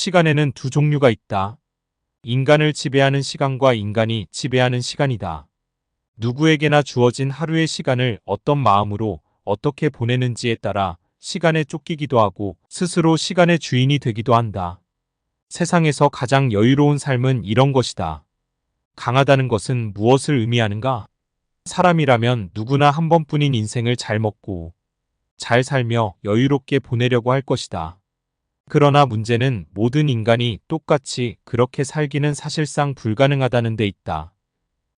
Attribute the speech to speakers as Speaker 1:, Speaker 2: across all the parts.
Speaker 1: 시간에는 두 종류가 있다. 인간을 지배하는 시간과 인간이 지배하는 시간이다. 누구에게나 주어진 하루의 시간을 어떤 마음으로 어떻게 보내는지에 따라 시간에 쫓기기도 하고 스스로 시간의 주인이 되기도 한다. 세상에서 가장 여유로운 삶은 이런 것이다. 강하다는 것은 무엇을 의미하는가? 사람이라면 누구나 한 번뿐인 인생을 잘 먹고 잘 살며 여유롭게 보내려고 할 것이다. 그러나 문제는 모든 인간이 똑같이 그렇게 살기는 사실상 불가능하다는 데 있다.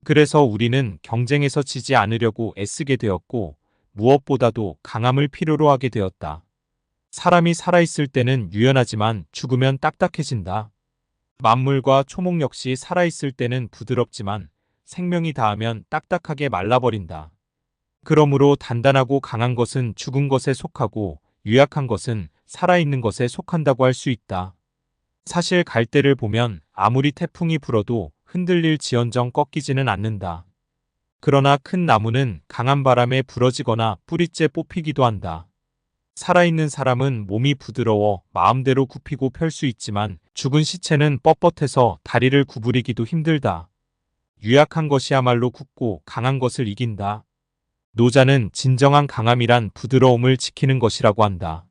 Speaker 1: 그래서 우리는 경쟁에서 지지 않으려고 애쓰게 되었고 무엇보다도 강함을 필요로 하게 되었다. 사람이 살아있을 때는 유연하지만 죽으면 딱딱해진다. 만물과 초목 역시 살아있을 때는 부드럽지만 생명이 닿으면 딱딱하게 말라버린다. 그러므로 단단하고 강한 것은 죽은 것에 속하고 유약한 것은 살아있는 것에 속한다고 할 수 있다. 사실 갈대를 보면 아무리 태풍이 불어도 흔들릴 지언정 꺾이지는 않는다. 그러나 큰 나무는 강한 바람에 부러지거나 뿌리째 뽑히기도 한다. 살아있는 사람은 몸이 부드러워 마음대로 굽히고 펼 수 있지만 죽은 시체는 뻣뻣해서 다리를 구부리기도 힘들다. 유약한 것이야말로 굳고 강한 것을 이긴다. 노자는 진정한 강함이란 부드러움을 지키는 것이라고 한다.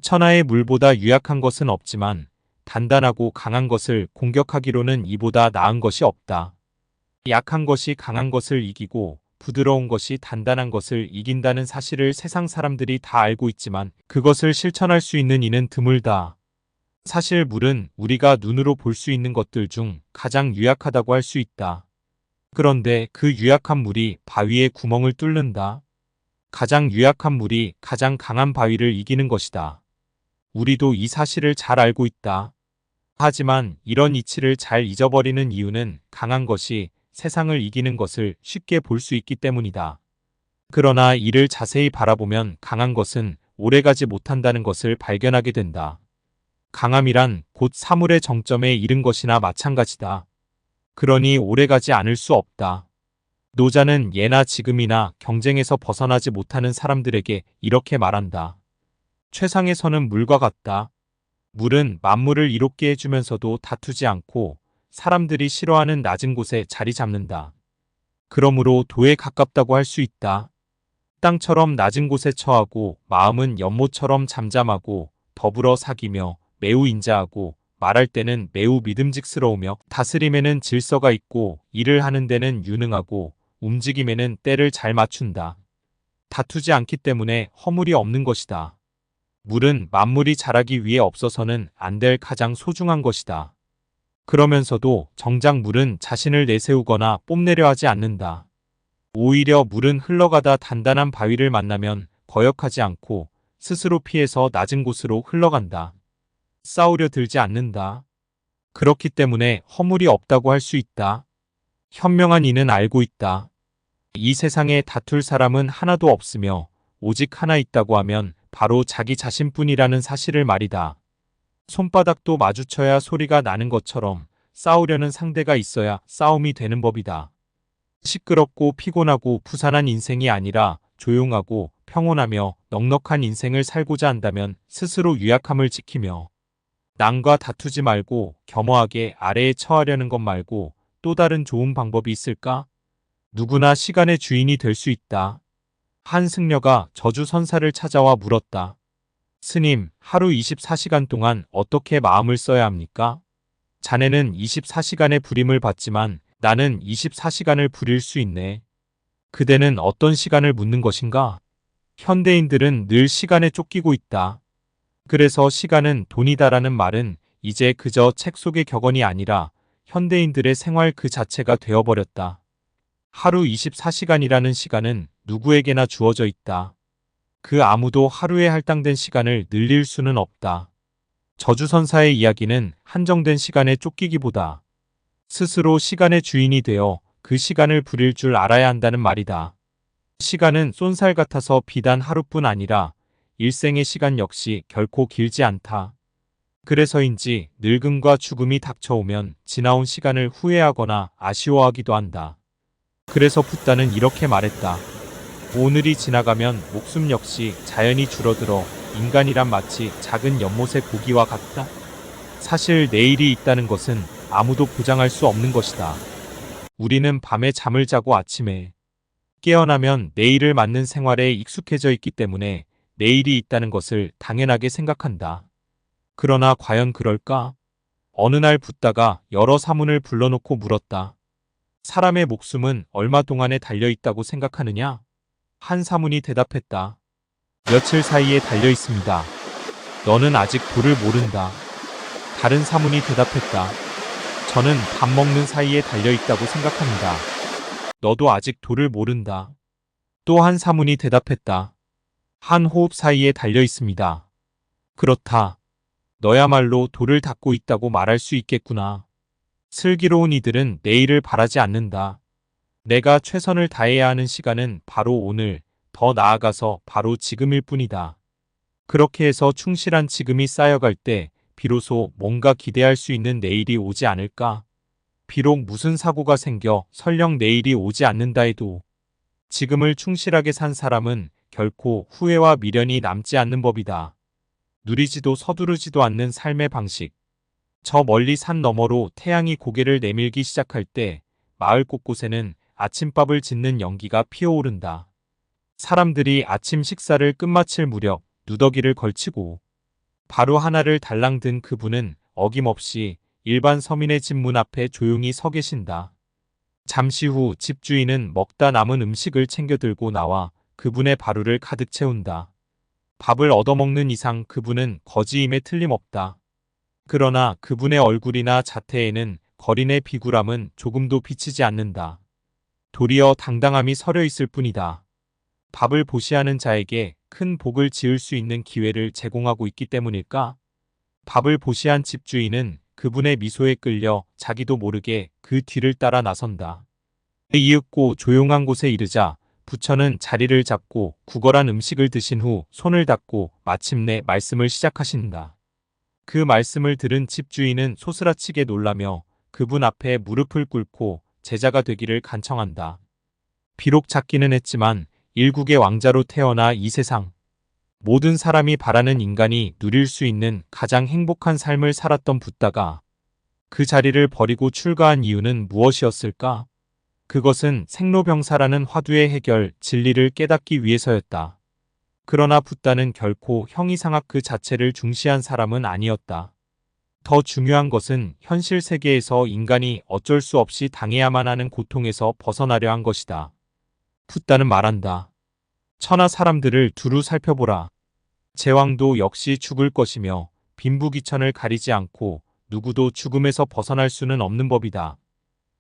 Speaker 1: 천하의 물보다 유약한 것은 없지만 단단하고 강한 것을 공격하기로는 이보다 나은 것이 없다. 약한 것이 강한 것을 이기고 부드러운 것이 단단한 것을 이긴다는 사실을 세상 사람들이 다 알고 있지만 그것을 실천할 수 있는 이는 드물다. 사실 물은 우리가 눈으로 볼 수 있는 것들 중 가장 유약하다고 할 수 있다. 그런데 그 유약한 물이 바위에 구멍을 뚫는다. 가장 유약한 물이 가장 강한 바위를 이기는 것이다. 우리도 이 사실을 잘 알고 있다. 하지만 이런 이치를 잘 잊어버리는 이유는 강한 것이 세상을 이기는 것을 쉽게 볼 수 있기 때문이다. 그러나 이를 자세히 바라보면 강한 것은 오래가지 못한다는 것을 발견하게 된다. 강함이란 곧 사물의 정점에 이른 것이나 마찬가지다. 그러니 오래가지 않을 수 없다. 노자는 예나 지금이나 경쟁에서 벗어나지 못하는 사람들에게 이렇게 말한다. 최상의 선은 물과 같다. 물은 만물을 이롭게 해주면서도 다투지 않고 사람들이 싫어하는 낮은 곳에 자리 잡는다. 그러므로 도에 가깝다고 할 수 있다. 땅처럼 낮은 곳에 처하고 마음은 연못처럼 잠잠하고 더불어 사귀며 매우 인자하고 말할 때는 매우 믿음직스러우며 다스림에는 질서가 있고 일을 하는 데는 유능하고 움직임에는 때를 잘 맞춘다. 다투지 않기 때문에 허물이 없는 것이다. 물은 만물이 자라기 위해 없어서는 안 될 가장 소중한 것이다. 그러면서도 정작 물은 자신을 내세우거나 뽐내려 하지 않는다. 오히려 물은 흘러가다 단단한 바위를 만나면 거역하지 않고 스스로 피해서 낮은 곳으로 흘러간다. 싸우려 들지 않는다. 그렇기 때문에 허물이 없다고 할 수 있다. 현명한 이는 알고 있다. 이 세상에 다툴 사람은 하나도 없으며 오직 하나 있다고 하면 바로 자기 자신뿐이라는 사실을 말이다. 손바닥도 마주쳐야 소리가 나는 것처럼 싸우려는 상대가 있어야 싸움이 되는 법이다. 시끄럽고 피곤하고 부산한 인생이 아니라 조용하고 평온하며 넉넉한 인생을 살고자 한다면 스스로 유약함을 지키며 남과 다투지 말고 겸허하게 아래에 처하려는 것 말고 또 다른 좋은 방법이 있을까? 누구나 시간의 주인이 될 수 있다. 한 승려가 저주선사를 찾아와 물었다. 스님, 하루 24시간 동안 어떻게 마음을 써야 합니까? 자네는 24시간의 부림을 받지만 나는 24시간을 부릴 수 있네. 그대는 어떤 시간을 묻는 것인가? 현대인들은 늘 시간에 쫓기고 있다. 그래서 시간은 돈이다라는 말은 이제 그저 책 속의 격언이 아니라 현대인들의 생활 그 자체가 되어버렸다. 하루 24시간이라는 시간은 누구에게나 주어져 있다. 그 아무도 하루에 할당된 시간을 늘릴 수는 없다. 저주선사의 이야기는 한정된 시간에 쫓기기보다 스스로 시간의 주인이 되어 그 시간을 부릴 줄 알아야 한다는 말이다. 시간은 쏜살 같아서 비단 하루뿐 아니라 일생의 시간 역시 결코 길지 않다. 그래서인지 늙음과 죽음이 닥쳐오면 지나온 시간을 후회하거나 아쉬워하기도 한다. 그래서 붓다는 이렇게 말했다. 오늘이 지나가면 목숨 역시 자연히 줄어들어 인간이란 마치 작은 연못의 고기와 같다. 사실 내일이 있다는 것은 아무도 보장할 수 없는 것이다. 우리는 밤에 잠을 자고 아침에 깨어나면 내일을 맞는 생활에 익숙해져 있기 때문에 내일이 있다는 것을 당연하게 생각한다. 그러나 과연 그럴까? 어느 날 붓다가 여러 사문을 불러놓고 물었다. 사람의 목숨은 얼마 동안에 달려 있다고 생각하느냐? 한 사문이 대답했다. 며칠 사이에 달려 있습니다. 너는 아직 도를 모른다. 다른 사문이 대답했다. 저는 밥 먹는 사이에 달려 있다고 생각합니다. 너도 아직 도를 모른다. 또 한 사문이 대답했다. 한 호흡 사이에 달려 있습니다. 그렇다. 너야말로 도를 닦고 있다고 말할 수 있겠구나. 슬기로운 이들은 내일을 바라지 않는다. 내가 최선을 다해야 하는 시간은 바로 오늘, 더 나아가서 바로 지금일 뿐이다. 그렇게 해서 충실한 지금이 쌓여갈 때 비로소 뭔가 기대할 수 있는 내일이 오지 않을까? 비록 무슨 사고가 생겨 설령 내일이 오지 않는다 해도 지금을 충실하게 산 사람은 결코 후회와 미련이 남지 않는 법이다. 누리지도 서두르지도 않는 삶의 방식. 저 멀리 산 너머로 태양이 고개를 내밀기 시작할 때 마을 곳곳에는 아침밥을 짓는 연기가 피어오른다. 사람들이 아침 식사를 끝마칠 무렵 누더기를 걸치고 바로 하나를 달랑 든 그분은 어김없이 일반 서민의 집 문 앞에 조용히 서 계신다. 잠시 후 집주인은 먹다 남은 음식을 챙겨 들고 나와 그분의 바루를 가득 채운다. 밥을 얻어먹는 이상 그분은 거지임에 틀림없다. 그러나 그분의 얼굴이나 자태에는 거린의 비굴함은 조금도 비치지 않는다. 도리어 당당함이 서려 있을 뿐이다. 밥을 보시하는 자에게 큰 복을 지을 수 있는 기회를 제공하고 있기 때문일까? 밥을 보시한 집주인은 그분의 미소에 끌려 자기도 모르게 그 뒤를 따라 나선다. 이윽고 조용한 곳에 이르자 부처는 자리를 잡고 구걸한 음식을 드신 후 손을 닦고 마침내 말씀을 시작하신다. 그 말씀을 들은 집주인은 소스라치게 놀라며 그분 앞에 무릎을 꿇고 제자가 되기를 간청한다. 비록 작기는 했지만 일국의 왕자로 태어나 이 세상 모든 사람이 바라는 인간이 누릴 수 있는 가장 행복한 삶을 살았던 붓다가 그 자리를 버리고 출가한 이유는 무엇이었을까? 그것은 생로병사라는 화두의 해결, 진리를 깨닫기 위해서였다. 그러나 붓다는 결코 형이상학 그 자체를 중시한 사람은 아니었다. 더 중요한 것은 현실 세계에서 인간이 어쩔 수 없이 당해야만 하는 고통에서 벗어나려 한 것이다. 붓다는 말한다. 천하 사람들을 두루 살펴보라. 제왕도 역시 죽을 것이며 빈부귀천을 가리지 않고 누구도 죽음에서 벗어날 수는 없는 법이다.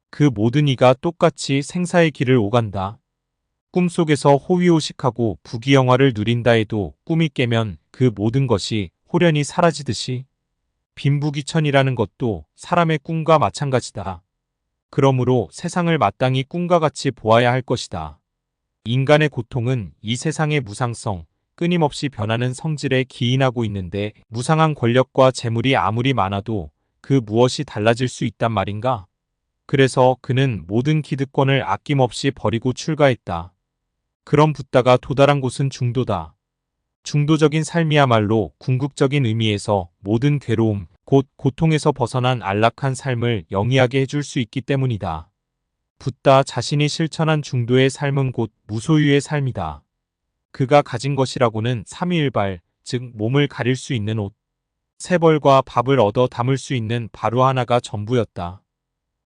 Speaker 1: 그 모든 이가 똑같이 생사의 길을 오간다. 꿈속에서 호위호식하고 부귀영화를 누린다 해도 꿈이 깨면 그 모든 것이 홀연히 사라지듯이 빈부귀천이라는 것도 사람의 꿈과 마찬가지다. 그러므로 세상을 마땅히 꿈과 같이 보아야 할 것이다. 인간의 고통은 이 세상의 무상성, 끊임없이 변하는 성질에 기인하고 있는데 무상한 권력과 재물이 아무리 많아도 그 무엇이 달라질 수 있단 말인가? 그래서 그는 모든 기득권을 아낌없이 버리고 출가했다. 그런 붓다가 도달한 곳은 중도다. 중도적인 삶이야말로 궁극적인 의미에서 모든 괴로움, 곧 고통에서 벗어난 안락한 삶을 영위하게 해줄 수 있기 때문이다. 붓다 자신이 실천한 중도의 삶은 곧 무소유의 삶이다. 그가 가진 것이라고는 삼위일발, 즉 몸을 가릴 수 있는 옷, 세 벌과 밥을 얻어 담을 수 있는 바루 하나가 전부였다.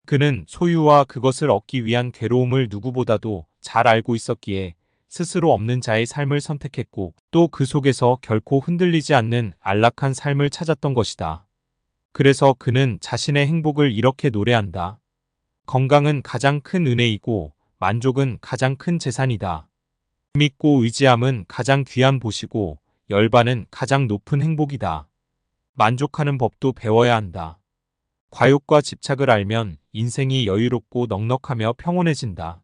Speaker 1: 그는 소유와 그것을 얻기 위한 괴로움을 누구보다도 잘 알고 있었기에 스스로 없는 자의 삶을 선택했고 또 그 속에서 결코 흔들리지 않는 안락한 삶을 찾았던 것이다. 그래서 그는 자신의 행복을 이렇게 노래한다. 건강은 가장 큰 은혜이고 만족은 가장 큰 재산이다. 믿고 의지함은 가장 귀한 보시고 열반은 가장 높은 행복이다. 만족하는 법도 배워야 한다. 과욕과 집착을 알면 인생이 여유롭고 넉넉하며 평온해진다.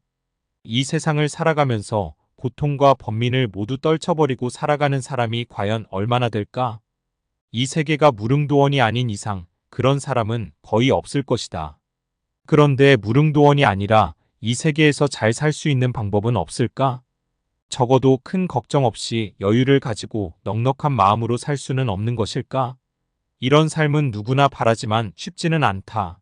Speaker 1: 이 세상을 살아가면서 고통과 번민을 모두 떨쳐버리고 살아가는 사람이 과연 얼마나 될까? 이 세계가 무릉도원이 아닌 이상 그런 사람은 거의 없을 것이다. 그런데 무릉도원이 아니라 이 세계에서 잘 살 수 있는 방법은 없을까? 적어도 큰 걱정 없이 여유를 가지고 넉넉한 마음으로 살 수는 없는 것일까? 이런 삶은 누구나 바라지만 쉽지는 않다.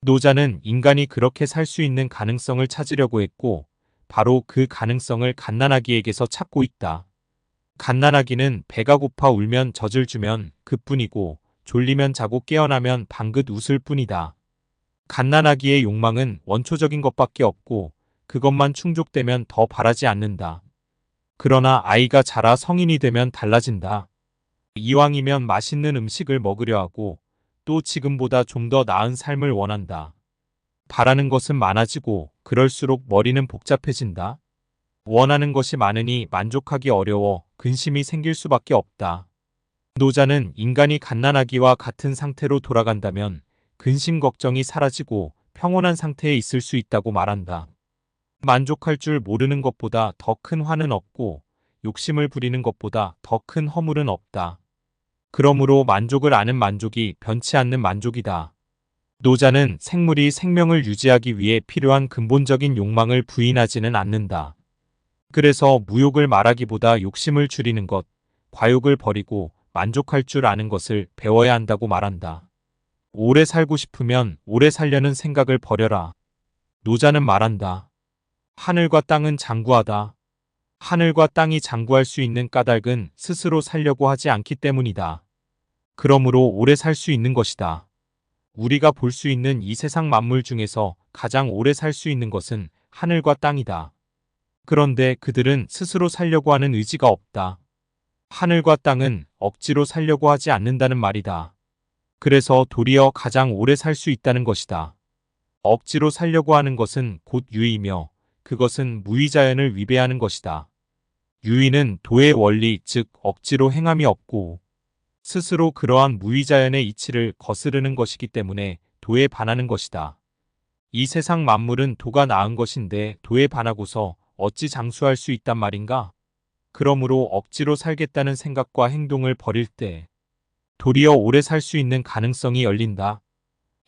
Speaker 1: 노자는 인간이 그렇게 살 수 있는 가능성을 찾으려고 했고, 바로 그 가능성을 갓난아기에게서 찾고 있다. 갓난아기는 배가 고파 울면 젖을 주면 그뿐이고, 졸리면 자고 깨어나면 방긋 웃을 뿐이다. 갓난아기의 욕망은 원초적인 것밖에 없고, 그것만 충족되면 더 바라지 않는다. 그러나 아이가 자라 성인이 되면 달라진다. 이왕이면 맛있는 음식을 먹으려 하고, 또 지금보다 좀 더 나은 삶을 원한다. 바라는 것은 많아지고, 그럴수록 머리는 복잡해진다. 원하는 것이 많으니 만족하기 어려워 근심이 생길 수밖에 없다. 노자는 인간이 갓난아기와 같은 상태로 돌아간다면 근심 걱정이 사라지고 평온한 상태에 있을 수 있다고 말한다. 만족할 줄 모르는 것보다 더 큰 화는 없고 욕심을 부리는 것보다 더 큰 허물은 없다. 그러므로 만족을 아는 만족이 변치 않는 만족이다. 노자는 생물이 생명을 유지하기 위해 필요한 근본적인 욕망을 부인하지는 않는다. 그래서 무욕을 말하기보다 욕심을 줄이는 것, 과욕을 버리고 만족할 줄 아는 것을 배워야 한다고 말한다. 오래 살고 싶으면 오래 살려는 생각을 버려라. 노자는 말한다. 하늘과 땅은 장구하다. 하늘과 땅이 장구할 수 있는 까닭은 스스로 살려고 하지 않기 때문이다. 그러므로 오래 살 수 있는 것이다. 우리가 볼 수 있는 이 세상 만물 중에서 가장 오래 살 수 있는 것은 하늘과 땅이다. 그런데 그들은 스스로 살려고 하는 의지가 없다. 하늘과 땅은 억지로 살려고 하지 않는다는 말이다. 그래서 도리어 가장 오래 살 수 있다는 것이다. 억지로 살려고 하는 것은 곧 유의며 그것은 무의자연을 위배하는 것이다. 유의는 도의 원리 즉 억지로 행함이 없고 스스로 그러한 무의자연의 이치를 거스르는 것이기 때문에 도에 반하는 것이다. 이 세상 만물은 도가 나은 것인데 도에 반하고서 어찌 장수할 수 있단 말인가? 그러므로 억지로 살겠다는 생각과 행동을 버릴 때 도리어 오래 살 수 있는 가능성이 열린다.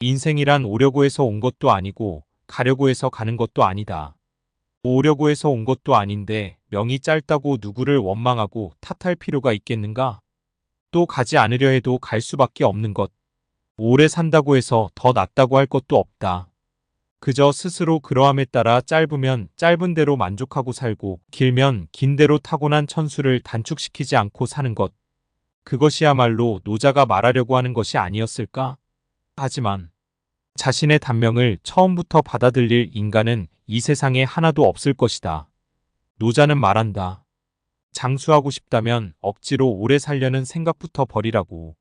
Speaker 1: 인생이란 오려고 해서 온 것도 아니고 가려고 해서 가는 것도 아니다. 오려고 해서 온 것도 아닌데 명이 짧다고 누구를 원망하고 탓할 필요가 있겠는가? 또 가지 않으려 해도 갈 수밖에 없는 것. 오래 산다고 해서 더 낫다고 할 것도 없다. 그저 스스로 그러함에 따라 짧으면 짧은 대로 만족하고 살고 길면 긴 대로 타고난 천수를 단축시키지 않고 사는 것. 그것이야말로 노자가 말하려고 하는 것이 아니었을까? 하지만 자신의 단명을 처음부터 받아들일 인간은 이 세상에 하나도 없을 것이다. 노자는 말한다. 장수하고 싶다면 억지로 오래 살려는 생각부터 버리라고.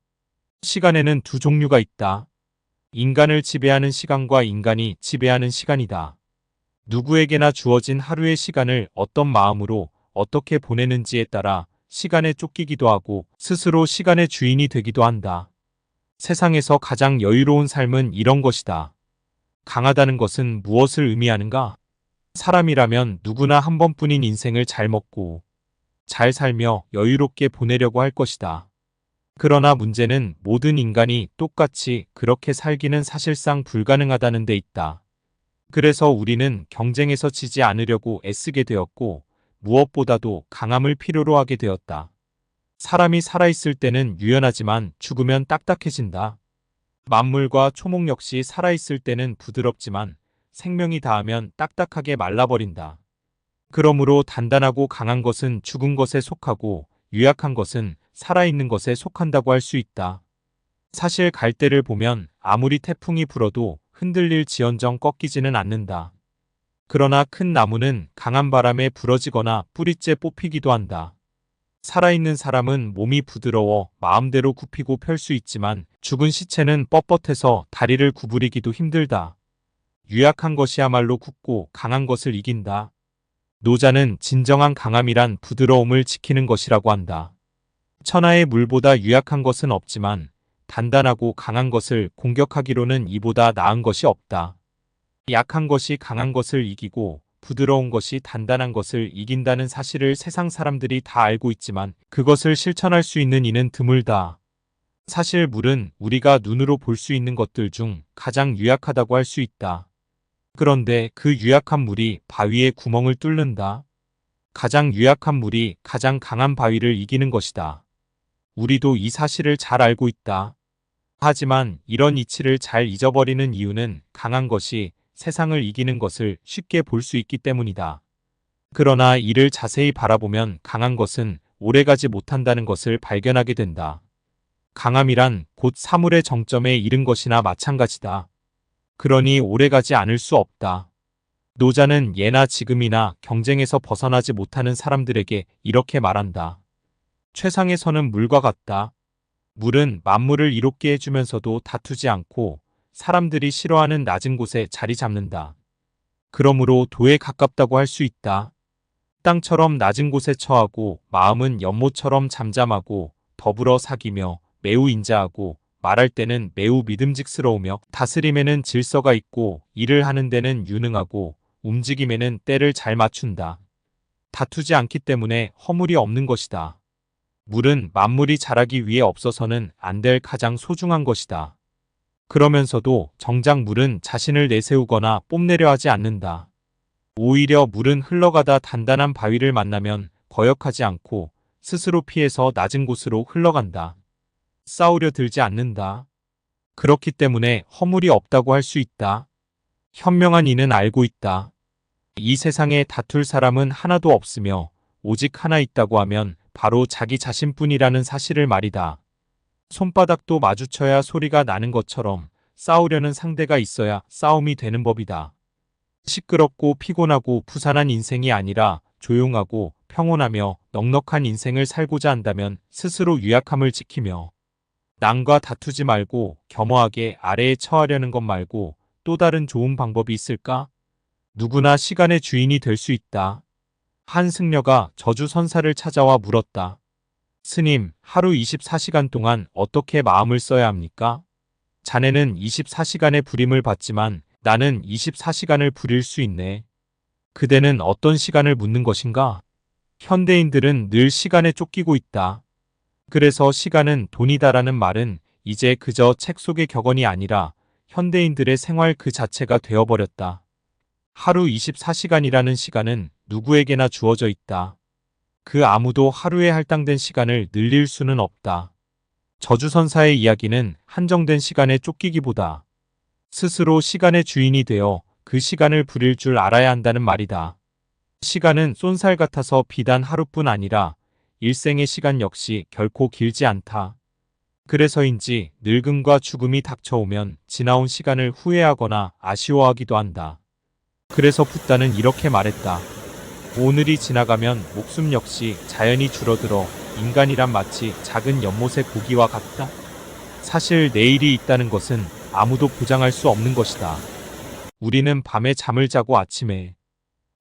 Speaker 1: 시간에는 두 종류가 있다. 인간을 지배하는 시간과 인간이 지배하는 시간이다. 누구에게나 주어진 하루의 시간을 어떤 마음으로 어떻게 보내는지에 따라 시간에 쫓기기도 하고 스스로 시간의 주인이 되기도 한다. 세상에서 가장 여유로운 삶은 이런 것이다. 강하다는 것은 무엇을 의미하는가? 사람이라면 누구나 한 번뿐인 인생을 잘 먹고 잘 살며 여유롭게 보내려고 할 것이다. 그러나 문제는 모든 인간이 똑같이 그렇게 살기는 사실상 불가능하다는 데 있다. 그래서 우리는 경쟁에서 지지 않으려고 애쓰게 되었고 무엇보다도 강함을 필요로 하게 되었다. 사람이 살아있을 때는 유연하지만 죽으면 딱딱해진다. 만물과 초목 역시 살아있을 때는 부드럽지만 생명이 닿으면 딱딱하게 말라버린다. 그러므로 단단하고 강한 것은 죽은 것에 속하고 유약한 것은 살아있는 것에 속한다고 할 수 있다. 사실 갈대를 보면 아무리 태풍이 불어도 흔들릴 지언정 꺾이지는 않는다. 그러나 큰 나무는 강한 바람에 부러지거나 뿌리째 뽑히기도 한다. 살아있는 사람은 몸이 부드러워 마음대로 굽히고 펼 수 있지만 죽은 시체는 뻣뻣해서 다리를 구부리기도 힘들다. 유약한 것이야말로 굳고 강한 것을 이긴다. 노자는 진정한 강함이란 부드러움을 지키는 것이라고 한다. 천하의 물보다 유약한 것은 없지만 단단하고 강한 것을 공격하기로는 이보다 나은 것이 없다. 약한 것이 강한 것을 이기고 부드러운 것이 단단한 것을 이긴다는 사실을 세상 사람들이 다 알고 있지만 그것을 실천할 수 있는 이는 드물다. 사실 물은 우리가 눈으로 볼 수 있는 것들 중 가장 유약하다고 할 수 있다. 그런데 그 유약한 물이 바위의 구멍을 뚫는다. 가장 유약한 물이 가장 강한 바위를 이기는 것이다. 우리도 이 사실을 잘 알고 있다. 하지만 이런 이치를 잘 잊어버리는 이유는 강한 것이 세상을 이기는 것을 쉽게 볼 수 있기 때문이다. 그러나 이를 자세히 바라보면 강한 것은 오래가지 못한다는 것을 발견하게 된다. 강함이란 곧 사물의 정점에 이른 것이나 마찬가지다. 그러니 오래가지 않을 수 없다. 노자는 예나 지금이나 경쟁에서 벗어나지 못하는 사람들에게 이렇게 말한다. 최상의 선은 물과 같다. 물은 만물을 이롭게 해주면서도 다투지 않고 사람들이 싫어하는 낮은 곳에 자리 잡는다. 그러므로 도에 가깝다고 할 수 있다. 땅처럼 낮은 곳에 처하고 마음은 연못처럼 잠잠하고 더불어 사귀며 매우 인자하고 말할 때는 매우 믿음직스러우며 다스림에는 질서가 있고 일을 하는 데는 유능하고 움직임에는 때를 잘 맞춘다. 다투지 않기 때문에 허물이 없는 것이다. 물은 만물이 자라기 위해 없어서는 안 될 가장 소중한 것이다. 그러면서도 정작 물은 자신을 내세우거나 뽐내려 하지 않는다. 오히려 물은 흘러가다 단단한 바위를 만나면 거역하지 않고 스스로 피해서 낮은 곳으로 흘러간다. 싸우려 들지 않는다. 그렇기 때문에 허물이 없다고 할 수 있다. 현명한 이는 알고 있다. 이 세상에 다툴 사람은 하나도 없으며 오직 하나 있다고 하면 바로 자기 자신뿐이라는 사실을 말이다. 손바닥도 마주쳐야 소리가 나는 것처럼 싸우려는 상대가 있어야 싸움이 되는 법이다. 시끄럽고 피곤하고 부산한 인생이 아니라 조용하고 평온하며 넉넉한 인생을 살고자 한다면 스스로 유약함을 지키며 남과 다투지 말고 겸허하게 아래에 처하려는 것 말고 또 다른 좋은 방법이 있을까? 누구나 시간의 주인이 될 수 있다. 한 승려가 저주선사를 찾아와 물었다. 스님, 하루 24시간 동안 어떻게 마음을 써야 합니까? 자네는 24시간의 부림을 받지만 나는 24시간을 부릴 수 있네. 그대는 어떤 시간을 묻는 것인가? 현대인들은 늘 시간에 쫓기고 있다. 그래서 시간은 돈이다라는 말은 이제 그저 책 속의 격언이 아니라 현대인들의 생활 그 자체가 되어버렸다. 하루 24시간이라는 시간은 누구에게나 주어져 있다. 그 아무도 하루에 할당된 시간을 늘릴 수는 없다. 저주선사의 이야기는 한정된 시간에 쫓기기보다 스스로 시간의 주인이 되어 그 시간을 부릴 줄 알아야 한다는 말이다. 시간은 쏜살 같아서 비단 하루뿐 아니라 일생의 시간 역시 결코 길지 않다. 그래서인지 늙음과 죽음이 닥쳐오면 지나온 시간을 후회하거나 아쉬워하기도 한다. 그래서 붓다는 이렇게 말했다. 오늘이 지나가면 목숨 역시 자연히 줄어들어 인간이란 마치 작은 연못의 고기와 같다. 사실 내일이 있다는 것은 아무도 보장할 수 없는 것이다. 우리는 밤에 잠을 자고 아침에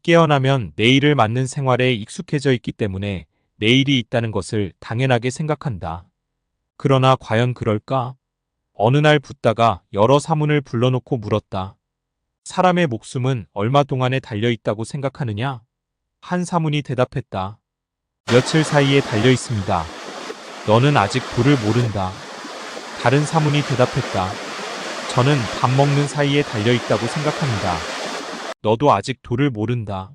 Speaker 1: 깨어나면 내일을 맞는 생활에 익숙해져 있기 때문에 내일이 있다는 것을 당연하게 생각한다. 그러나 과연 그럴까? 어느 날 붓다가 여러 사문을 불러놓고 물었다. 사람의 목숨은 얼마 동안에 달려 있다고 생각하느냐? 한 사문이 대답했다. 며칠 사이에 달려 있습니다. 너는 아직 도를 모른다. 다른 사문이 대답했다. 저는 밥 먹는 사이에 달려 있다고 생각합니다. 너도 아직 도를 모른다.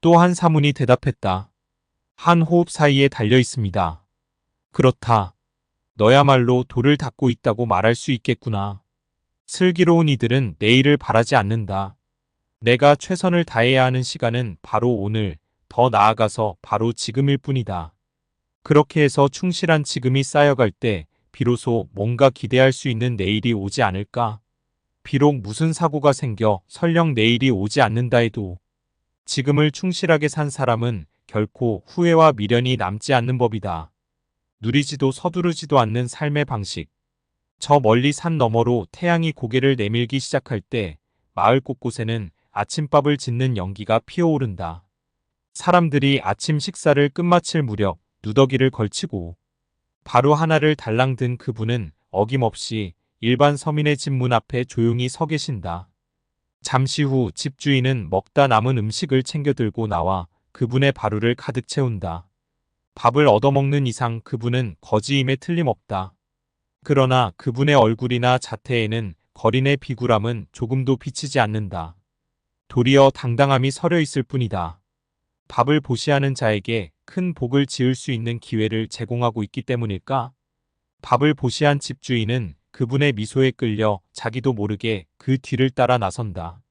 Speaker 1: 또 한 사문이 대답했다. 한 호흡 사이에 달려 있습니다. 그렇다. 너야말로 도를 닦고 있다고 말할 수 있겠구나. 슬기로운 이들은 내일을 바라지 않는다. 내가 최선을 다해야 하는 시간은 바로 오늘, 더 나아가서 바로 지금일 뿐이다. 그렇게 해서 충실한 지금이 쌓여갈 때 비로소 뭔가 기대할 수 있는 내일이 오지 않을까? 비록 무슨 사고가 생겨 설령 내일이 오지 않는다 해도 지금을 충실하게 산 사람은 결코 후회와 미련이 남지 않는 법이다. 누리지도 서두르지도 않는 삶의 방식. 저 멀리 산 너머로 태양이 고개를 내밀기 시작할 때 마을 곳곳에는 아침밥을 짓는 연기가 피어오른다. 사람들이 아침 식사를 끝마칠 무렵 누더기를 걸치고 바로 하나를 달랑 든 그분은 어김없이 일반 서민의 집 문 앞에 조용히 서 계신다. 잠시 후 집주인은 먹다 남은 음식을 챙겨 들고 나와 그분의 바루를 가득 채운다. 밥을 얻어먹는 이상 그분은 거지임에 틀림없다. 그러나 그분의 얼굴이나 자태에는 거린의 비굴함은 조금도 비치지 않는다. 도리어 당당함이 서려 있을 뿐이다. 밥을 보시하는 자에게 큰 복을 지을 수 있는 기회를 제공하고 있기 때문일까? 밥을 보시한 집주인은 그분의 미소에 끌려 자기도 모르게 그 뒤를 따라 나선다.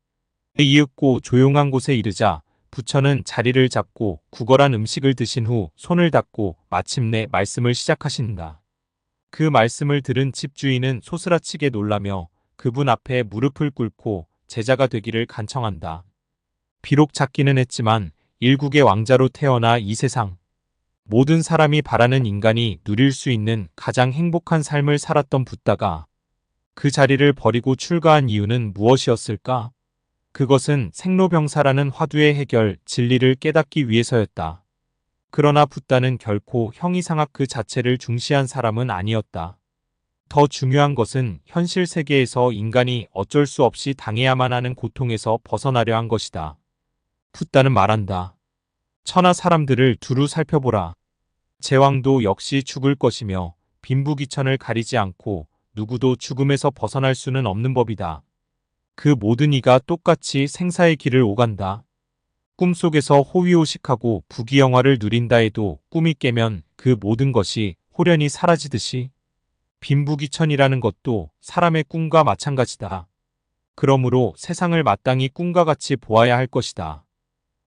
Speaker 1: 이윽고 조용한 곳에 이르자 부처는 자리를 잡고 구걸한 음식을 드신 후 손을 닦고 마침내 말씀을 시작하신다. 그 말씀을 들은 집주인은 소스라치게 놀라며 그분 앞에 무릎을 꿇고 제자가 되기를 간청한다. 비록 작기는 했지만 일국의 왕자로 태어나 이 세상 모든 사람이 바라는 인간이 누릴 수 있는 가장 행복한 삶을 살았던 붓다가 그 자리를 버리고 출가한 이유는 무엇이었을까? 그것은 생로병사라는 화두의 해결, 진리를 깨닫기 위해서였다. 그러나 붓다는 결코 형이상학 그 자체를 중시한 사람은 아니었다. 더 중요한 것은 현실 세계에서 인간이 어쩔 수 없이 당해야만 하는 고통에서 벗어나려 한 것이다. 붓다는 말한다. 천하 사람들을 두루 살펴보라. 제왕도 역시 죽을 것이며 빈부귀천을 가리지 않고 누구도 죽음에서 벗어날 수는 없는 법이다. 그 모든 이가 똑같이 생사의 길을 오간다. 꿈속에서 호위호식하고 부귀영화를 누린다 해도 꿈이 깨면 그 모든 것이 홀연히 사라지듯이 빈부귀천이라는 것도 사람의 꿈과 마찬가지다. 그러므로 세상을 마땅히 꿈과 같이 보아야 할 것이다.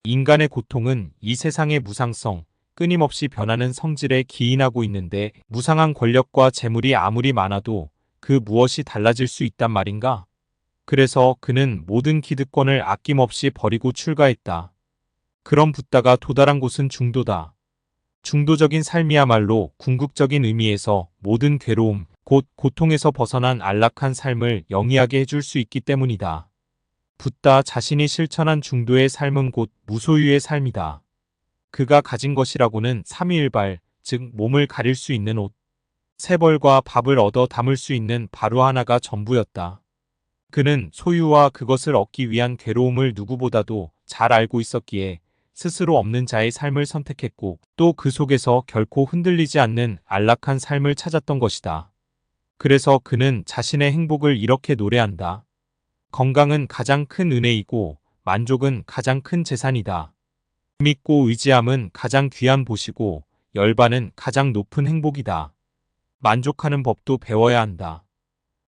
Speaker 1: 인간의 고통은 이 세상의 무상성, 끊임없이 변하는 성질에 기인하고 있는데 무상한 권력과 재물이 아무리 많아도 그 무엇이 달라질 수 있단 말인가? 그래서 그는 모든 기득권을 아낌없이 버리고 출가했다. 그런 붓다가 도달한 곳은 중도다. 중도적인 삶이야말로 궁극적인 의미에서 모든 괴로움, 곧 고통에서 벗어난 안락한 삶을 영위하게 해줄 수 있기 때문이다. 붓다 자신이 실천한 중도의 삶은 곧 무소유의 삶이다. 그가 가진 것이라고는 삼위일발, 즉 몸을 가릴 수 있는 옷, 세벌과 밥을 얻어 담을 수 있는 바로 하나가 전부였다. 그는 소유와 그것을 얻기 위한 괴로움을 누구보다도 잘 알고 있었기에 스스로 없는 자의 삶을 선택했고 또 그 속에서 결코 흔들리지 않는 안락한 삶을 찾았던 것이다. 그래서 그는 자신의 행복을 이렇게 노래한다. 건강은 가장 큰 은혜이고 만족은 가장 큰 재산이다. 믿고 의지함은 가장 귀한 보시고 열반은 가장 높은 행복이다. 만족하는 법도 배워야 한다.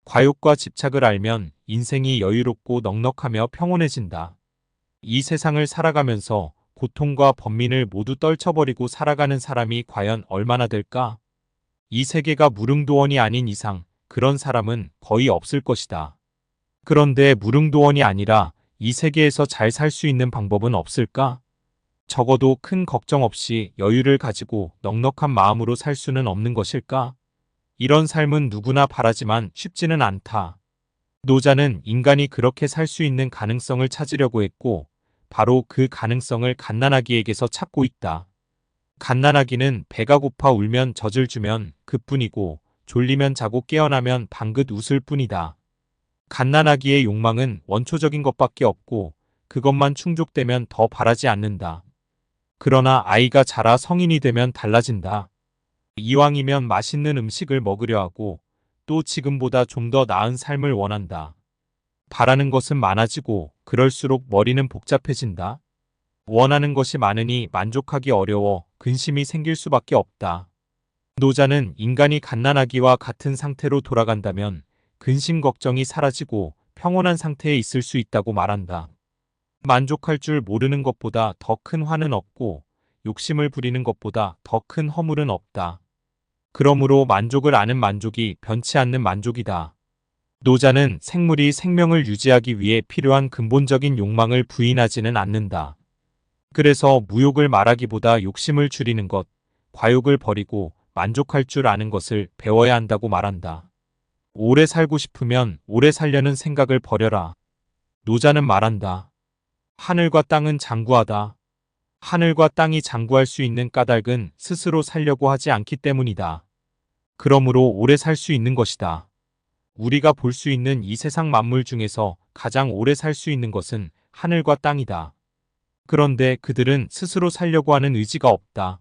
Speaker 1: 과욕과 집착을 알면 인생이 여유롭고 넉넉하며 평온해진다. 이 세상을 살아가면서 고통과 번민을 모두 떨쳐버리고 살아가는 사람이 과연 얼마나 될까? 이 세계가 무릉도원이 아닌 이상 그런 사람은 거의 없을 것이다. 그런데 무릉도원이 아니라 이 세계에서 잘 살 수 있는 방법은 없을까? 적어도 큰 걱정 없이 여유를 가지고 넉넉한 마음으로 살 수는 없는 것일까? 이런 삶은 누구나 바라지만 쉽지는 않다. 노자는 인간이 그렇게 살 수 있는 가능성을 찾으려고 했고 바로 그 가능성을 갓난아기에게서 찾고 있다. 갓난아기는 배가 고파 울면 젖을 주면 그뿐이고 졸리면 자고 깨어나면 방긋 웃을 뿐이다. 갓난아기의 욕망은 원초적인 것밖에 없고 그것만 충족되면 더 바라지 않는다. 그러나 아이가 자라 성인이 되면 달라진다. 이왕이면 맛있는 음식을 먹으려 하고 또 지금보다 좀 더 나은 삶을 원한다. 바라는 것은 많아지고 그럴수록 머리는 복잡해진다. 원하는 것이 많으니 만족하기 어려워 근심이 생길 수밖에 없다. 노자는 인간이 갓난아기와 같은 상태로 돌아간다면 근심 걱정이 사라지고 평온한 상태에 있을 수 있다고 말한다. 만족할 줄 모르는 것보다 더 큰 화는 없고 욕심을 부리는 것보다 더 큰 허물은 없다. 그러므로 만족을 아는 만족이 변치 않는 만족이다. 노자는 생물이 생명을 유지하기 위해 필요한 근본적인 욕망을 부인하지는 않는다. 그래서 무욕을 말하기보다 욕심을 줄이는 것, 과욕을 버리고 만족할 줄 아는 것을 배워야 한다고 말한다. 오래 살고 싶으면 오래 살려는 생각을 버려라. 노자는 말한다. 하늘과 땅은 장구하다. 하늘과 땅이 장구할 수 있는 까닭은 스스로 살려고 하지 않기 때문이다. 그러므로 오래 살 수 있는 것이다. 우리가 볼 수 있는 이 세상 만물 중에서 가장 오래 살 수 있는 것은 하늘과 땅이다. 그런데 그들은 스스로 살려고 하는 의지가 없다.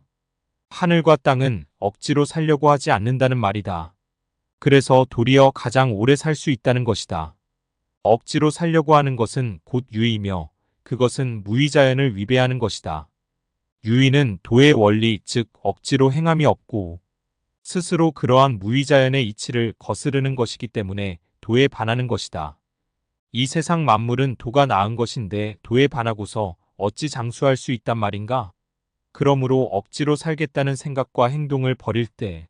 Speaker 1: 하늘과 땅은 억지로 살려고 하지 않는다는 말이다. 그래서 도리어 가장 오래 살 수 있다는 것이다. 억지로 살려고 하는 것은 곧 유의이며 그것은 무의자연을 위배하는 것이다. 유의는 도의 원리 즉 억지로 행함이 없고 스스로 그러한 무위자연의 이치를 거스르는 것이기 때문에 도에 반하는 것이다. 이 세상 만물은 도가 낳은 것인데 도에 반하고서 어찌 장수할 수 있단 말인가? 그러므로 억지로 살겠다는 생각과 행동을 버릴 때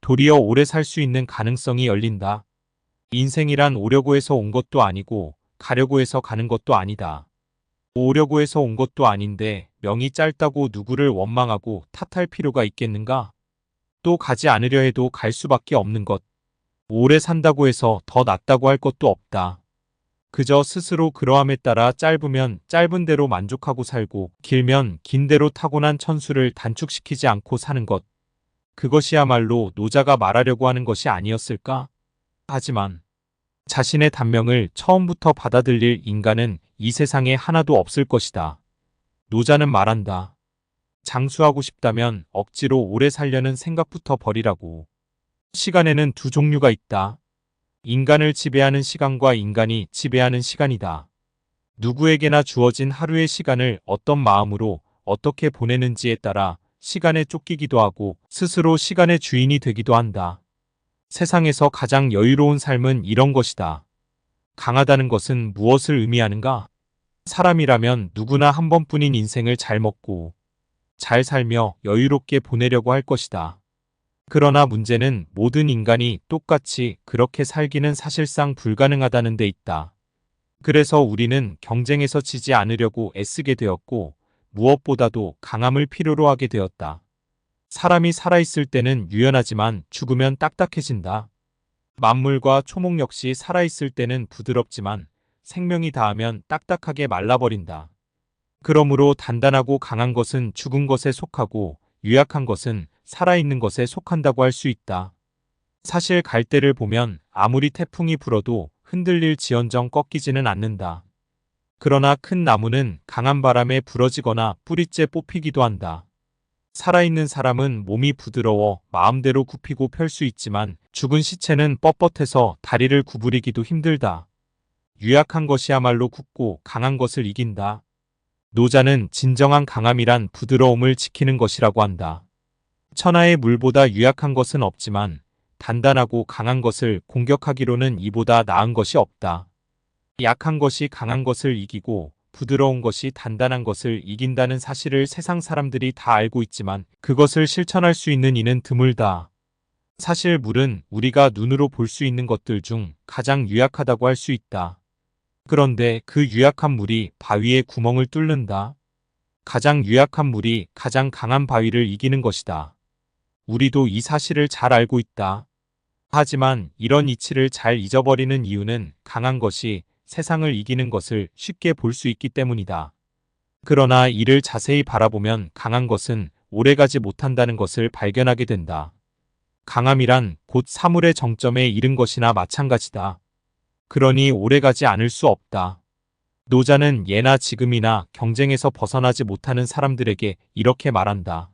Speaker 1: 도리어 오래 살 수 있는 가능성이 열린다. 인생이란 오려고 해서 온 것도 아니고 가려고 해서 가는 것도 아니다. 오려고 해서 온 것도 아닌데 명이 짧다고 누구를 원망하고 탓할 필요가 있겠는가? 또 가지 않으려 해도 갈 수밖에 없는 것. 오래 산다고 해서 더 낫다고 할 것도 없다. 그저 스스로 그러함에 따라 짧으면 짧은 대로 만족하고 살고 길면 긴 대로 타고난 천수를 단축시키지 않고 사는 것. 그것이야말로 노자가 말하려고 하는 것이 아니었을까? 하지만 자신의 단명을 처음부터 받아들일 인간은 이 세상에 하나도 없을 것이다. 노자는 말한다. 장수하고 싶다면 억지로 오래 살려는 생각부터 버리라고. 시간에는 두 종류가 있다. 인간을 지배하는 시간과 인간이 지배하는 시간이다. 누구에게나 주어진 하루의 시간을 어떤 마음으로 어떻게 보내는지에 따라 시간에 쫓기기도 하고 스스로 시간의 주인이 되기도 한다. 세상에서 가장 여유로운 삶은 이런 것이다. 강하다는 것은 무엇을 의미하는가? 사람이라면 누구나 한 번뿐인 인생을 잘 먹고 잘 살며 여유롭게 보내려고 할 것이다. 그러나 문제는 모든 인간이 똑같이 그렇게 살기는 사실상 불가능하다는 데 있다. 그래서 우리는 경쟁에서 지지 않으려고 애쓰게 되었고 무엇보다도 강함을 필요로 하게 되었다. 사람이 살아있을 때는 유연하지만 죽으면 딱딱해진다. 만물과 초목 역시 살아있을 때는 부드럽지만 생명이 닿으면 딱딱하게 말라버린다. 그러므로 단단하고 강한 것은 죽은 것에 속하고 유약한 것은 살아있는 것에 속한다고 할 수 있다. 사실 갈대를 보면 아무리 태풍이 불어도 흔들릴 지언정 꺾이지는 않는다. 그러나 큰 나무는 강한 바람에 부러지거나 뿌리째 뽑히기도 한다. 살아있는 사람은 몸이 부드러워 마음대로 굽히고 펼 수 있지만 죽은 시체는 뻣뻣해서 다리를 구부리기도 힘들다. 유약한 것이야말로 굳고 강한 것을 이긴다. 노자는 진정한 강함이란 부드러움을 지키는 것이라고 한다. 천하의 물보다 유약한 것은 없지만 단단하고 강한 것을 공격하기로는 이보다 나은 것이 없다. 약한 것이 강한 것을 이기고 부드러운 것이 단단한 것을 이긴다는 사실을 세상 사람들이 다 알고 있지만 그것을 실천할 수 있는 이는 드물다. 사실 물은 우리가 눈으로 볼 수 있는 것들 중 가장 유약하다고 할 수 있다. 그런데 그 유약한 물이 바위에 구멍을 뚫는다. 가장 유약한 물이 가장 강한 바위를 이기는 것이다. 우리도 이 사실을 잘 알고 있다. 하지만 이런 이치를 잘 잊어버리는 이유는 강한 것이 세상을 이기는 것을 쉽게 볼 수 있기 때문이다. 그러나 이를 자세히 바라보면 강한 것은 오래가지 못한다는 것을 발견하게 된다. 강함이란 곧 사물의 정점에 이른 것이나 마찬가지다. 그러니 오래가지 않을 수 없다. 노자는 예나 지금이나 경쟁에서 벗어나지 못하는 사람들에게 이렇게 말한다.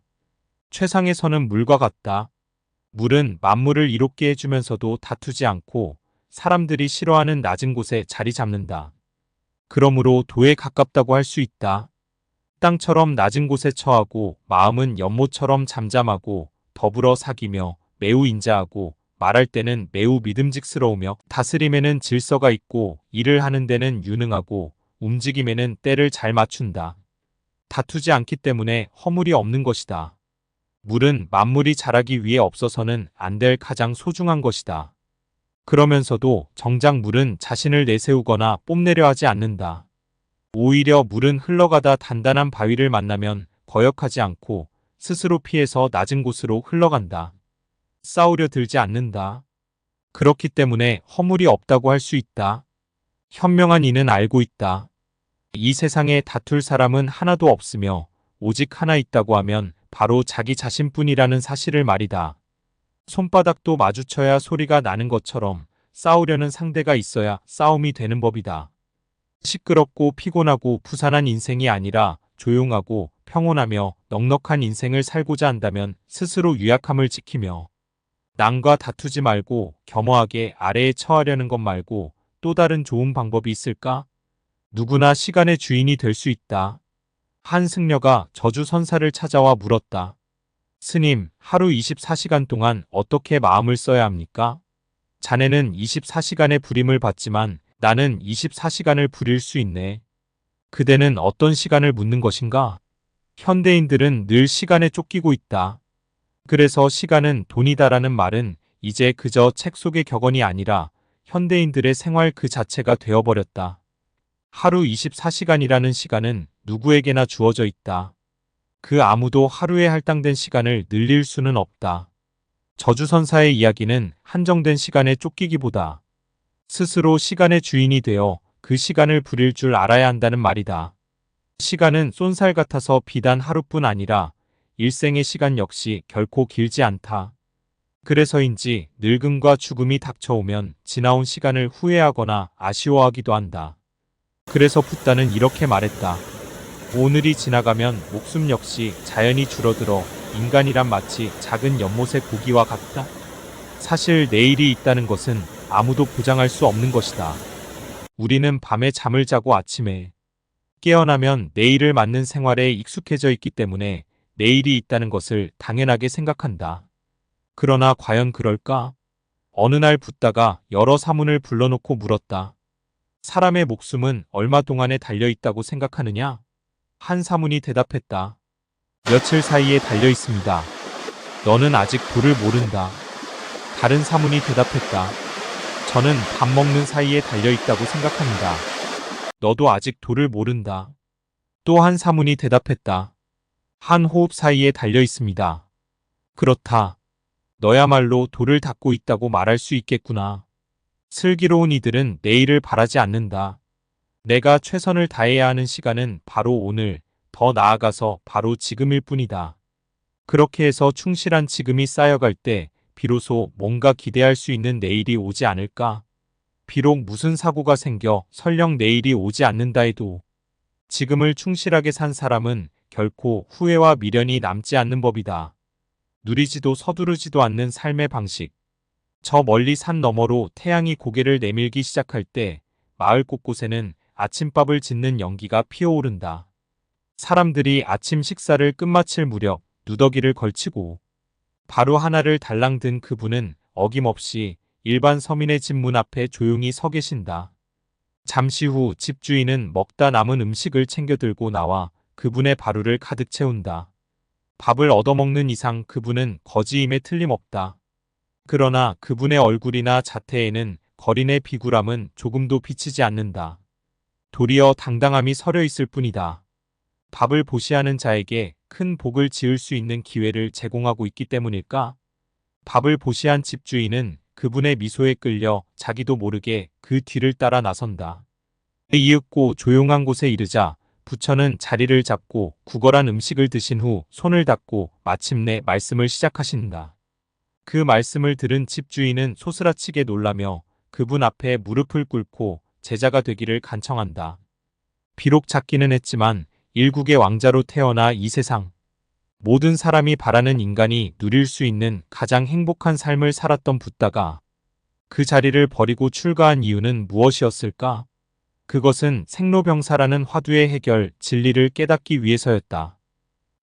Speaker 1: 최상의 선은 물과 같다. 물은 만물을 이롭게 해주면서도 다투지 않고 사람들이 싫어하는 낮은 곳에 자리 잡는다. 그러므로 도에 가깝다고 할 수 있다. 땅처럼 낮은 곳에 처하고 마음은 연못처럼 잠잠하고 더불어 사귀며 매우 인자하고 말할 때는 매우 믿음직스러우며 다스림에는 질서가 있고 일을 하는 데는 유능하고 움직임에는 때를 잘 맞춘다. 다투지 않기 때문에 허물이 없는 것이다. 물은 만물이 자라기 위해 없어서는 안 될 가장 소중한 것이다. 그러면서도 정작 물은 자신을 내세우거나 뽐내려 하지 않는다. 오히려 물은 흘러가다 단단한 바위를 만나면 거역하지 않고 스스로 피해서 낮은 곳으로 흘러간다. 싸우려 들지 않는다. 그렇기 때문에 허물이 없다고 할 수 있다. 현명한 이는 알고 있다. 이 세상에 다툴 사람은 하나도 없으며 오직 하나 있다고 하면 바로 자기 자신뿐이라는 사실을 말이다. 손바닥도 마주쳐야 소리가 나는 것처럼 싸우려는 상대가 있어야 싸움이 되는 법이다. 시끄럽고 피곤하고 부산한 인생이 아니라 조용하고 평온하며 넉넉한 인생을 살고자 한다면 스스로 유약함을 지키며 남과 다투지 말고 겸허하게 아래에 처하려는 것 말고 또 다른 좋은 방법이 있을까? 누구나 시간의 주인이 될 수 있다. 한 승려가 저주 선사를 찾아와 물었다. 스님, 하루 24시간 동안 어떻게 마음을 써야 합니까? 자네는 24시간의 부림을 받지만 나는 24시간을 부릴 수 있네. 그대는 어떤 시간을 묻는 것인가? 현대인들은 늘 시간에 쫓기고 있다. 그래서 시간은 돈이다라는 말은 이제 그저 책 속의 격언이 아니라 현대인들의 생활 그 자체가 되어버렸다. 하루 24시간이라는 시간은 누구에게나 주어져 있다. 그 아무도 하루에 할당된 시간을 늘릴 수는 없다. 저주선사의 이야기는 한정된 시간에 쫓기기보다 스스로 시간의 주인이 되어 그 시간을 부릴 줄 알아야 한다는 말이다. 시간은 쏜살 같아서 비단 하루뿐 아니라 일생의 시간 역시 결코 길지 않다. 그래서인지 늙음과 죽음이 닥쳐오면 지나온 시간을 후회하거나 아쉬워하기도 한다. 그래서 붓다는 이렇게 말했다. 오늘이 지나가면 목숨 역시 자연히 줄어들어 인간이란 마치 작은 연못의 고기와 같다. 사실 내일이 있다는 것은 아무도 보장할 수 없는 것이다. 우리는 밤에 잠을 자고 아침에 깨어나면 내일을 맞는 생활에 익숙해져 있기 때문에 내일이 있다는 것을 당연하게 생각한다. 그러나 과연 그럴까? 어느 날 붓다가 여러 사문을 불러놓고 물었다. 사람의 목숨은 얼마 동안에 달려있다고 생각하느냐? 한 사문이 대답했다. 며칠 사이에 달려 있습니다. 너는 아직 도를 모른다. 다른 사문이 대답했다. 저는 밥 먹는 사이에 달려 있다고 생각합니다. 너도 아직 도를 모른다. 또 한 사문이 대답했다. 한 호흡 사이에 달려 있습니다. 그렇다. 너야말로 도를 닦고 있다고 말할 수 있겠구나. 슬기로운 이들은 내일을 바라지 않는다. 내가 최선을 다해야 하는 시간은 바로 오늘, 더 나아가서 바로 지금일 뿐이다. 그렇게 해서 충실한 지금이 쌓여갈 때 비로소 뭔가 기대할 수 있는 내일이 오지 않을까? 비록 무슨 사고가 생겨 설령 내일이 오지 않는다 해도 지금을 충실하게 산 사람은 결코 후회와 미련이 남지 않는 법이다. 누리지도 서두르지도 않는 삶의 방식. 저 멀리 산 너머로 태양이 고개를 내밀기 시작할 때 마을 곳곳에는 아침밥을 짓는 연기가 피어오른다. 사람들이 아침 식사를 끝마칠 무렵 누더기를 걸치고 바로 하나를 달랑 든 그분은 어김없이 일반 서민의 집 문 앞에 조용히 서 계신다. 잠시 후 집주인은 먹다 남은 음식을 챙겨 들고 나와 그분의 바루를 가득 채운다. 밥을 얻어먹는 이상 그분은 거지임에 틀림없다. 그러나 그분의 얼굴이나 자태에는 거린의 비굴함은 조금도 비치지 않는다. 도리어 당당함이 서려 있을 뿐이다. 밥을 보시하는 자에게 큰 복을 지을 수 있는 기회를 제공하고 있기 때문일까? 밥을 보시한 집주인은 그분의 미소에 끌려 자기도 모르게 그 뒤를 따라 나선다. 이윽고 조용한 곳에 이르자 부처는 자리를 잡고 구걸한 음식을 드신 후 손을 닦고 마침내 말씀을 시작하신다. 그 말씀을 들은 집주인은 소스라치게 놀라며 그분 앞에 무릎을 꿇고 제자가 되기를 간청한다. 비록 작기는 했지만 일국의 왕자로 태어나 이 세상 모든 사람이 바라는 인간이 누릴 수 있는 가장 행복한 삶을 살았던 붓다가 그 자리를 버리고 출가한 이유는 무엇이었을까? 그것은 생로병사라는 화두의 해결, 진리를 깨닫기 위해서였다.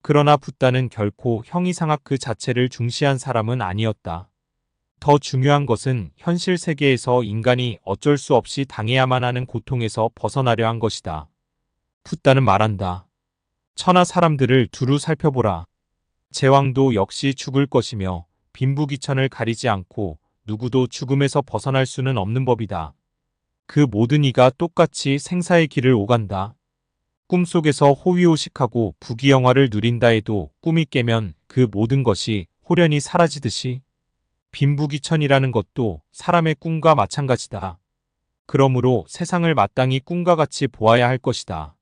Speaker 1: 그러나 붓다는 결코 형이상학 그 자체를 중시한 사람은 아니었다. 더 중요한 것은 현실 세계에서 인간이 어쩔 수 없이 당해야만 하는 고통에서 벗어나려 한 것이다. 붓다는 말한다. 천하 사람들을 두루 살펴보라. 제왕도 역시 죽을 것이며 빈부귀천을 가리지 않고 누구도 죽음에서 벗어날 수는 없는 법이다. 그 모든 이가 똑같이 생사의 길을 오간다. 꿈속에서 호위호식하고 부귀영화를 누린다 해도 꿈이 깨면 그 모든 것이 홀연히 사라지듯이 빈부귀천이라는 것도 사람의 꿈과 마찬가지다. 그러므로 세상을 마땅히 꿈과 같이 보아야 할 것이다.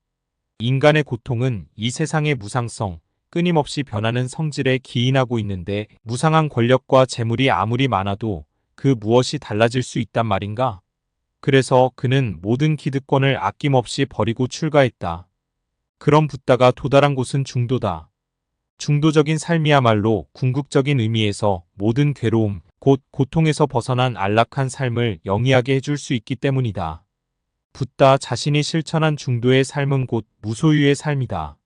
Speaker 1: 인간의 고통은 이 세상의 무상성, 끊임없이 변하는 성질에 기인하고 있는데 무상한 권력과 재물이 아무리 많아도 그 무엇이 달라질 수 있단 말인가? 그래서 그는 모든 기득권을 아낌없이 버리고 출가했다. 그런 붓다가 도달한 곳은 중도다. 중도적인 삶이야말로 궁극적인 의미에서 모든 괴로움, 곧 고통에서 벗어난 안락한 삶을 영위하게 해줄 수 있기 때문이다. 붓다 자신이 실천한 중도의 삶은 곧 무소유의 삶이다.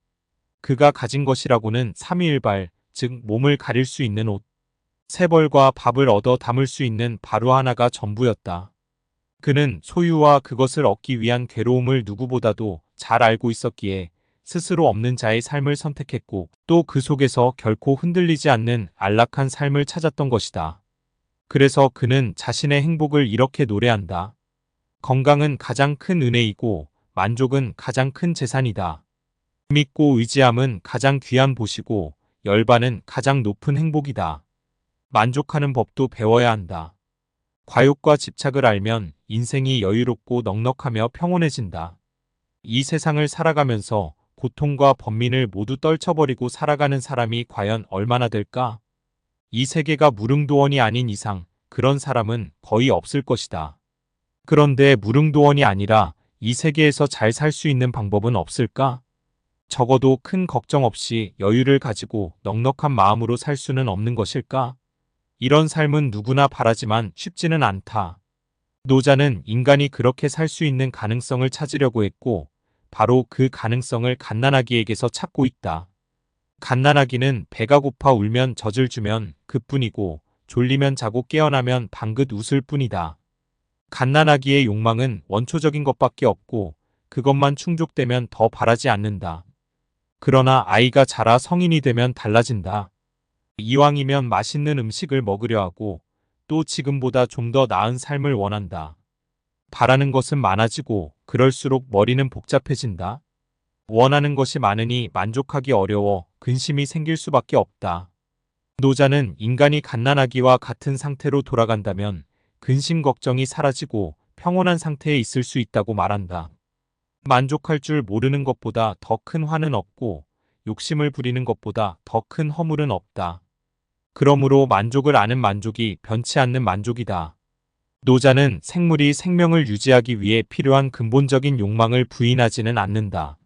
Speaker 1: 그가 가진 것이라고는 삼위일발, 즉 몸을 가릴 수 있는 옷, 세벌과 밥을 얻어 담을 수 있는 바로 하나가 전부였다. 그는 소유와 그것을 얻기 위한 괴로움을 누구보다도 잘 알고 있었기에 스스로 없는 자의 삶을 선택했고 또 그 속에서 결코 흔들리지 않는 안락한 삶을 찾았던 것이다. 그래서 그는 자신의 행복을 이렇게 노래한다. 건강은 가장 큰 은혜이고 만족은 가장 큰 재산이다. 믿고 의지함은 가장 귀한 보시고 열반은 가장 높은 행복이다. 만족하는 법도 배워야 한다. 과욕과 집착을 알면 인생이 여유롭고 넉넉하며 평온해진다. 이 세상을 살아가면서 고통과 번민을 모두 떨쳐버리고 살아가는 사람이 과연 얼마나 될까? 이 세계가 무릉도원이 아닌 이상 그런 사람은 거의 없을 것이다. 그런데 무릉도원이 아니라 이 세계에서 잘 살 수 있는 방법은 없을까? 적어도 큰 걱정 없이 여유를 가지고 넉넉한 마음으로 살 수는 없는 것일까? 이런 삶은 누구나 바라지만 쉽지는 않다. 노자는 인간이 그렇게 살 수 있는 가능성을 찾으려고 했고 바로 그 가능성을 갓난아기에게서 찾고 있다. 갓난아기는 배가 고파 울면 젖을 주면 그뿐이고 졸리면 자고 깨어나면 방긋 웃을 뿐이다. 갓난아기의 욕망은 원초적인 것밖에 없고 그것만 충족되면 더 바라지 않는다. 그러나 아이가 자라 성인이 되면 달라진다. 이왕이면 맛있는 음식을 먹으려 하고 또 지금보다 좀 더 나은 삶을 원한다. 바라는 것은 많아지고 그럴수록 머리는 복잡해진다. 원하는 것이 많으니 만족하기 어려워 근심이 생길 수밖에 없다. 노자는 인간이 갓난아기와 같은 상태로 돌아간다면 근심 걱정이 사라지고 평온한 상태에 있을 수 있다고 말한다. 만족할 줄 모르는 것보다 더 큰 화는 없고 욕심을 부리는 것보다 더 큰 허물은 없다. 그러므로 만족을 아는 만족이 변치 않는 만족이다. 노자는 생물이 생명을 유지하기 위해 필요한 근본적인 욕망을 부인하지는 않는다.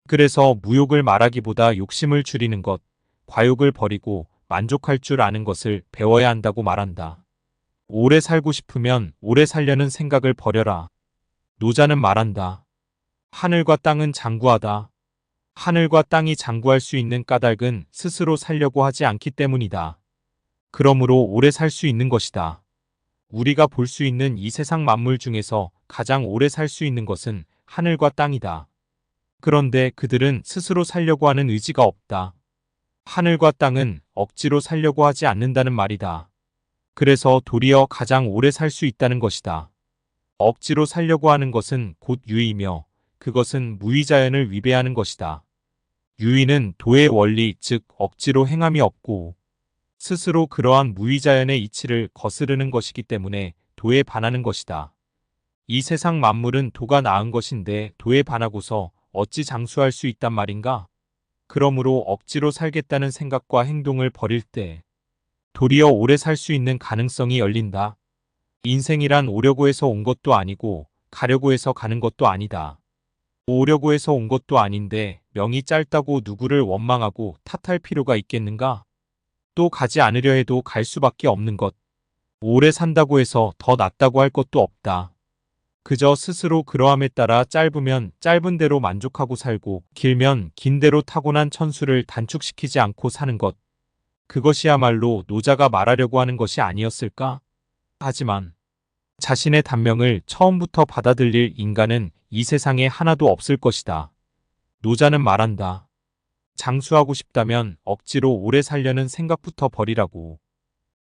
Speaker 1: 그래서 무욕을 말하기보다 욕심을 줄이는 것, 과욕을 버리고 만족할 줄 아는 것을 배워야 한다고 말한다. 오래 살고 싶으면 오래 살려는 생각을 버려라. 노자는 말한다. 하늘과 땅은 장구하다. 하늘과 땅이 장구할 수 있는 까닭은 스스로 살려고 하지 않기 때문이다. 그러므로 오래 살 수 있는 것이다. 우리가 볼 수 있는 이 세상 만물 중에서 가장 오래 살 수 있는 것은 하늘과 땅이다. 그런데 그들은 스스로 살려고 하는 의지가 없다. 하늘과 땅은 억지로 살려고 하지 않는다는 말이다. 그래서 도리어 가장 오래 살 수 있다는 것이다. 억지로 살려고 하는 것은 곧 유의이며 그것은 무의자연을 위배하는 것이다. 유의는 도의 원리 즉 억지로 행함이 없고 스스로 그러한 무의자연의 이치를 거스르는 것이기 때문에 도에 반하는 것이다. 이 세상 만물은 도가 나은 것인데 도에 반하고서 어찌 장수할 수 있단 말인가? 그러므로 억지로 살겠다는 생각과 행동을 버릴 때 도리어 오래 살 수 있는 가능성이 열린다. 인생이란 오려고 해서 온 것도 아니고 가려고 해서 가는 것도 아니다. 오려고 해서 온 것도 아닌데 명이 짧다고 누구를 원망하고 탓할 필요가 있겠는가? 또 가지 않으려 해도 갈 수밖에 없는 것. 오래 산다고 해서 더 낫다고 할 것도 없다. 그저 스스로 그러함에 따라 짧으면 짧은 대로 만족하고 살고 길면 긴 대로 타고난 천수를 단축시키지 않고 사는 것. 그것이야말로 노자가 말하려고 하는 것이 아니었을까? 하지만 자신의 단명을 처음부터 받아들일 인간은 이 세상에 하나도 없을 것이다. 노자는 말한다. 장수하고 싶다면 억지로 오래 살려는 생각부터 버리라고.